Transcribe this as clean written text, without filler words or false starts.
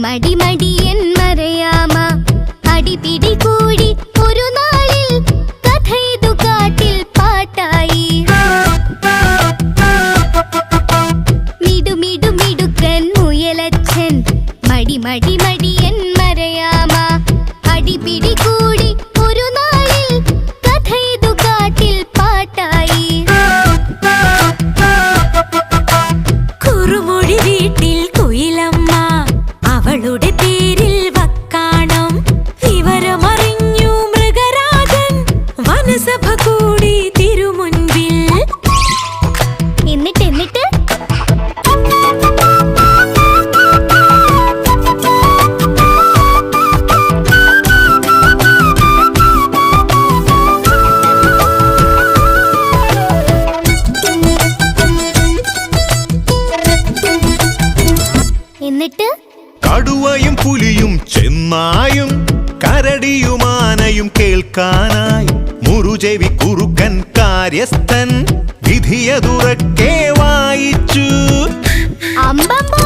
മടി മടിയൻ മറയാമ അടിപിടി കൂടി ഒരു നാളിൽ കഥയിതു കാട്ടിൽ പാട്ടായി. മിടുമിടുമിടുക്കൻ മുയലച്ഛൻ മടി മടി മടിയൻ മറയാമ അടിപിടി കൂടി ഒരു നാളിൽ കഥയിതു കാട്ടിൽ പാട്ടായി. കുറുമൊഴി വീട്ടിൽ കുയിലമ്മ അവളുടെ പേരിൽ വക്കാണം. വിവരമറിഞ്ഞു മൃഗരാജൻ വനസഭ കൂടി തിരുമുൻപിൽ. എന്നിട്ട് കടുവയും പുലിയും ചെന്നായും കരടിയുമാനയും കേൾക്കാനായി മുറുചെവി കുറുക്കൻ കാര്യസ്ഥൻ വിധിയതുറക്കെ വായിച്ചു. അമ്പമ്പോ